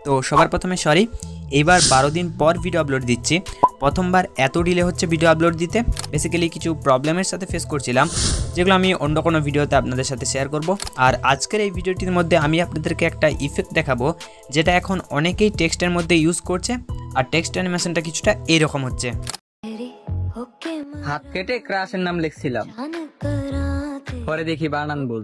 তো সবার প্রথমে সরি, এইবার 12 দিন পর ভিডিও আপলোড দিচ্ছি। প্রথমবার এত ডিলে হচ্ছে ভিডিও আপলোড দিতে, বেসিক্যালি কিছু প্রবলেমের সাথে ফেস করছিলাম, যেগুলো আমি অন্য কোনো ভিডিওতে আপনাদের সাথে শেয়ার করব। আর আজকের এই ভিডিওটির মধ্যে আমি আপনাদেরকে একটা ইফেক্ট দেখাবো, যেটা এখন অনেকেই টেক্সটের মধ্যে ইউজ করছে। আর টেক্সট অ্যানিমেশনটা কিছুটা এইরকম হচ্ছে। হাত কেটে ক্রাশের নাম লিখছিলাম, পরে দেখি বানান ভুল।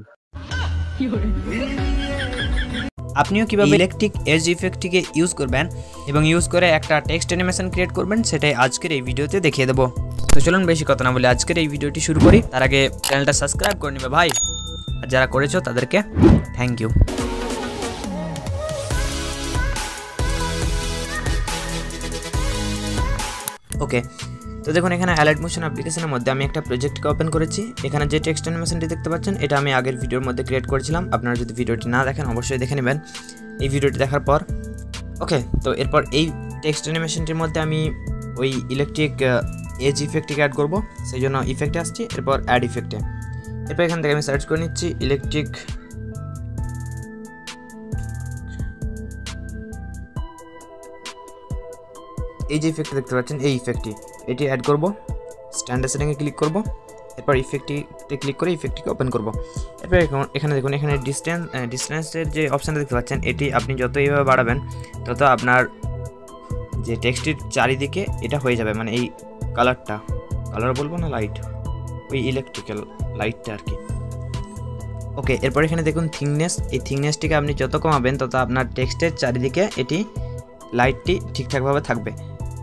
আপনিও কিভাবে ইলেকট্রিক এজ ইফেক্টটিকে ইউজ করবেন এবং ইউজ করে একটা টেক্সট অ্যানিমেশন ক্রিয়েট করবেন, সেটাই আজকের এই ভিডিওতে দেখিয়ে দেবো। তো চলুন বেশি কথা না বলে আজকের এই ভিডিওটি শুরু করি। তার আগে চ্যানেলটা সাবস্ক্রাইব করে নেবে ভাই, আর যারা করেছো তাদেরকে থ্যাংক ইউ। ওকে, তো দেখুন এখানে অ্যালাইট মোশন অ্যাপ্লিকেশনের মধ্যে আমি একটা প্রজেক্টকে ওপেন করেছি। এখানে যে টেক্সট অ্যানিমেশনটি দেখতে পাচ্ছেন, এটা আমি আগের ভিডিওর মধ্যে ক্রিয়েট করেছিলাম। আপনারা যদি ভিডিওটি না দেখেন অবশ্যই দেখে নেবেন এই ভিডিওটি দেখার পর। ওকে, তো এরপর এই টেক্সট অ্যানিমেশনটির মধ্যে আমি ওই ইলেকট্রিক এজ ইফেক্টটিকে অ্যাড করবো, সেই জন্য ইফেক্টে আসছি, এরপর অ্যাড ইফেক্টে। এরপর এখান থেকে আমি সার্চ করে নিচ্ছি ইলেকট্রিক এই যে ইফেক্টটি দেখতে পাচ্ছেন, এই ইফেক্টটি এটি অ্যাড করব। স্ট্যান্ডার্ড সেটিংয়ে ক্লিক করব, এরপর ইফেক্টটিতে ক্লিক করে ইফেক্টটিকে ওপেন করব। এরপর এখানে দেখুন, এখানে ডিস্টেন্সের যে অপশানটা দেখতে পাচ্ছেন, এটি আপনি যত এইভাবে বাড়াবেন তত আপনার যে টেক্সটির চারিদিকে এটা হয়ে যাবে, মানে এই কালার বলবো না, লাইট, ওই ইলেকট্রিক্যাল লাইটটা আর কি। ওকে, এরপর এখানে দেখুন থিকনেস, এই থিকনেসটিকে আপনি যত কমাবেন তত আপনার টেক্সটের চারিদিকে এটি লাইটটি ঠিকঠাকভাবে থাকবে।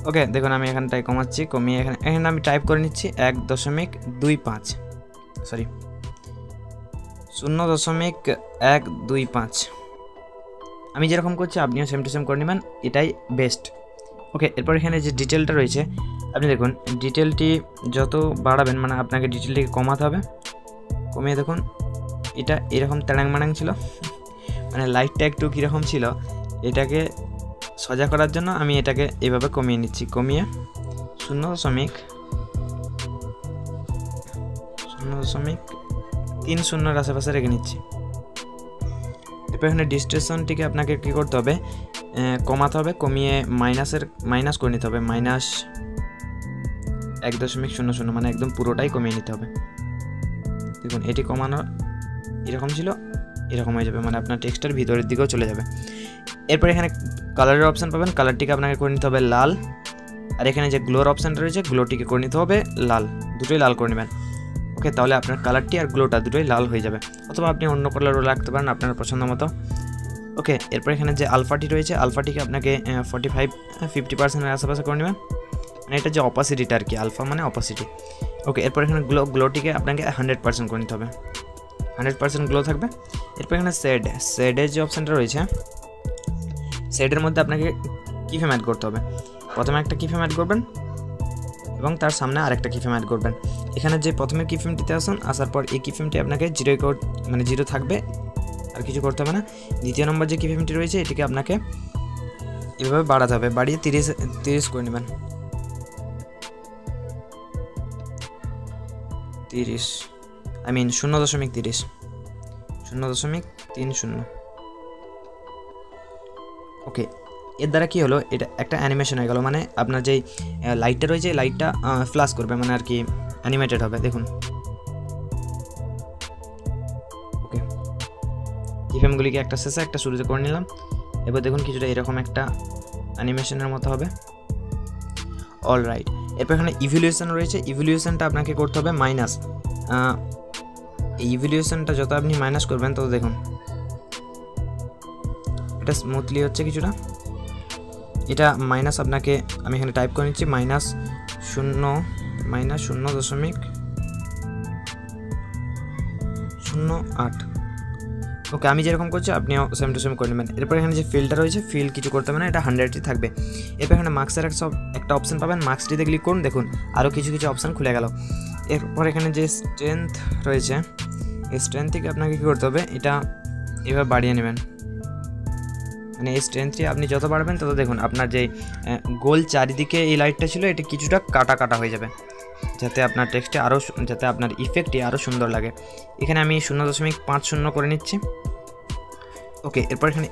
ওকে, দেখুন আমি এখানটায় কমাচ্ছি, কমিয়ে এখানে আমি টাইপ করে নিচ্ছি 0.125। আমি যেরকম করছি আপনিও সেম টু সেম করে নেবেন, এটাই বেস্ট। ওকে, এরপর এখানে যে ডিটেলটা রয়েছে, আপনি দেখুন ডিটেলটি যত বাড়াবেন, মানে আপনাকে ডিটেলটিকে কমাতে হবে। কমিয়ে দেখুন এটা এরকম ট্যাড়াং ছিল, মানে লাইটটা একটু কীরকম ছিল, এটাকে সোজা করার জন্য আমি এটাকে এইভাবে কমিয়ে নিচ্ছি। কমিয়ে 0.30 আশেপাশে রেখে নিচ্ছি। এরপর এখানে ডিস্টেনশনটিকে আপনাকে কী করতে হবে, কমাতে হবে। কমিয়ে মাইনাস করে নিতে হবে, -1.00, মানে একদম পুরোটাই কমিয়ে নিতে হবে। দেখুন এটি কমানো এরকম ছিল, এরকম হয়ে যাবে, মানে আপনার টেক্সটের ভিতরের দিকেও চলে যাবে। এরপর এখানে কালারের অপশান পাবেন, কালারটিকে আপনাকে করে নিতে হবে লাল। আর এখানে যে গ্লোর অপশানটা রয়েছে, গ্লোটিকে করে নিতে হবে লাল, দুটোই লাল করে নেবেন। ওকে, তাহলে আপনার কালারটি আর গ্লোটা দুটোই লাল হয়ে যাবে, অথবা আপনি অন্য কালারও রাখতে পারেন আপনার পছন্দ মতো। ওকে, এরপর এখানে যে আলফাটি রয়েছে, আলফাটিকে আপনাকে 45-50% আশেপাশে করে নেবেন, মানে এটা যে অপাসিটিটা আর কি, আলফা মানে অপাসিটি। ওকে, এরপর এখানে গ্লোটিকে আপনাকে 100% করে নিতে হবে, 100% গ্লো থাকবে। এরপর এখানে শেডের যে অপশানটা রয়েছে, শেডের মধ্যে আপনাকে কিফ্রেম অ্যাড করতে হবে। প্রথমে একটা কিফ্রেম অ্যাড করবেন এবং তার সামনে আরেকটা কিফ্রেম অ্যাড করবেন। এখানে যে প্রথমে কিফ্রেমটিতে আসার পর এই কিফ্রেমটি আপনাকে 0 থাকবে, আর কিছু করতে হবে না। দ্বিতীয় নম্বর যে কিফ্রেমটি রয়েছে, এটিকে আপনাকে এভাবে বাড়াতে হবে, বাড়িয়ে 30 করে নেবেন। 0.30। ওকে, এর দ্বারা কী হলো, এটা একটা অ্যানিমেশন হয়ে গেল, মানে আপনার যেই লাইটটা রয়েছে লাইটটা ফ্ল্যাশ করবে, মানে আর কি অ্যানিমেটেড হবে। দেখুন ওকে, কিফ্রেমগুলিকে একটা শেষে একটা শুরুতে করে নিলাম। এবার দেখুন কিছুটা এরকম একটা অ্যানিমেশনের মতো হবে। অলরাইট, এরপর এখানে ইভ্যালুয়েশন রয়েছে, ইভ্যালুয়েশনটা আপনাকে করতে হবে মাইনাস। এই ইভ্যালুয়েশনটা যত আপনি মাইনাস করবেন তত দেখুন এটা স্মুথলি হচ্ছে কিছুটা। এটা মাইনাস আপনাকে, আমি এখানে টাইপ করে নিচ্ছি -0.08। ওকে, আমি যেরকম করছি আপনিও সেম টু সেম করে নেবেন। এরপর এখানে যে ফিলটা রয়েছে, ফিল কিছু করতে হবে না, এটা 100ই থাকবে। এরপর এখানে মার্কসের একটা অপশান পাবেন, মার্কসটিতে ক্লিক করুন, দেখুন আরও কিছু অপশান খুলে গেল। এরপর এখানে যে স্ট্রেংথ রয়েছে, এই স্ট্রেংথ থেকে আপনাকে কী করতে হবে, এটা এভাবে বাড়িয়ে নেবেন, মানে এই স্ট্রেংথটি আপনি যত বাড়বেন তত দেখুন আপনার যে গোল চারিদিকে এই লাইটটা ছিল, এটা কিছুটা কাটা হয়ে যাবে, যাতে আপনার টেক্সটে যাতে আপনার ইফেক্টটি আরও সুন্দর লাগে। এখানে আমি 0.50 করে নিচ্ছি। ওকে, এরপর এখানে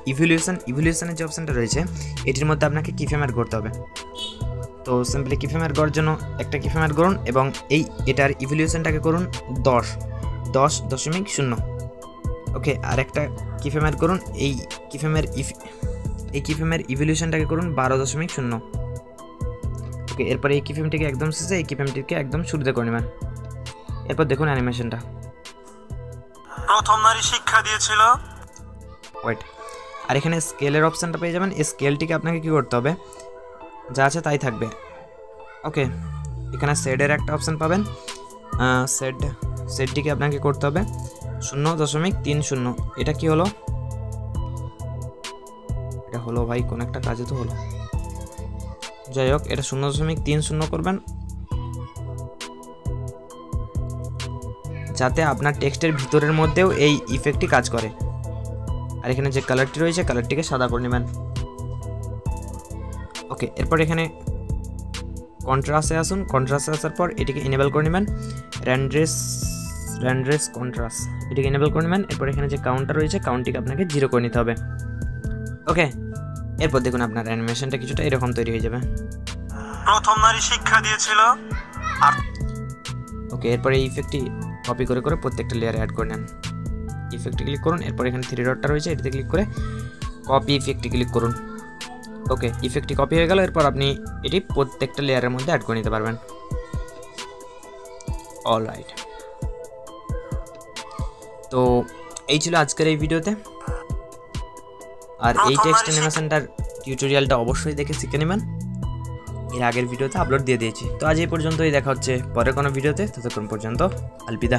ইভলিউশনের যে অপশানটা রয়েছে এটির মধ্যে আপনাকে কিফ্রেম অ্যাড করতে হবে। তো সিম্পলি কিফ্রেম অ্যাড করার জন্য একটা কিফ্রেম অ্যাড করুন এবং এটার ইভলিউশনটাকে করুন 10.0। ওকে, আর একটা কিফ্রেম অ্যাড করুন, এই কিফ্রেমের ইভলিউশনটাকে করুন 12.0। ওকে, এরপর এই কিফ্রেমটিকে একদম শেষে এই কিফ্রেমটিকে একদম শুরুতে করে নেবেন। এরপর দেখুন অ্যানিমেশনটা। প্রথম নারী শিক্ষা দিয়েছিল। ওয়েট, আর এখানে স্কেলের অপশানটা পেয়ে যাবেন। এই স্কেলটিকে আপনাকে কী করতে হবে, যা আছে তাই থাকবে। ওকে, এখানে শেডের একটা অপশান পাবেন, শেডটিকে আপনাকে করতে হবে 0.30। এটা কি হলো, এটা হলো ভাই কোন একটা কাজে তো হলো, যাই হোক এটা 0.30 করবেন, যাতে আপনার টেক্সটের ভিতরের মধ্যেও এই ইফেক্টটি কাজ করে। আর এখানে যে কালারটি রয়েছে কালারটিকে সাদা করে নেবেন। ওকে, এরপর এখানে কন্ট্রাস্টে আসুন। কন্ট্রাস্টে আসার পর এটিকে এনেবল করে নেবেন, র্যান্ড্রেস কন্ট্রাস্ট, এটিকে এনেবল করে নেবেন। এরপর এখানে যে কাউন্টটা রয়েছে কাউন্টটিকে আপনাকে 0 করে নিতে হবে। ওকে, এরপর দেখুন আপনার অ্যানিমেশনটা কিছুটা এরকম তৈরি হয়ে যাবে। প্রথম নারী শিক্ষা দিয়েছিল। ওকে, এরপর এই ইফেক্টটি কপি করে করে প্রত্যেকটা লেয়ারে অ্যাড করে নেন। ইফেক্টে ক্লিক করুন, এরপর এখানে 3 ডটটা রয়েছে এটিতে ক্লিক করে কপি ইফেক্টে ক্লিক করুন। ওকে, ইফেক্টটি কপি হয়ে গেল। এরপর আপনি এটি প্রত্যেকটা লেয়ারের মধ্যে অ্যাড করে নিতে পারবেন। অলরাইট, তো এই ছিল আজকের এই ভিডিওতে। আর এই টেক্সট অ্যানিমেশনটার টিউটোরিয়ালটা অবশ্যই দেখে শিখে নেবেন, এর আগের ভিডিওতে আপলোড দিয়ে দিয়েছি। তো আজ এই পর্যন্তই, দেখা হচ্ছে পরে কোনো ভিডিওতে, ততক্ষণ পর্যন্ত আলবিদা।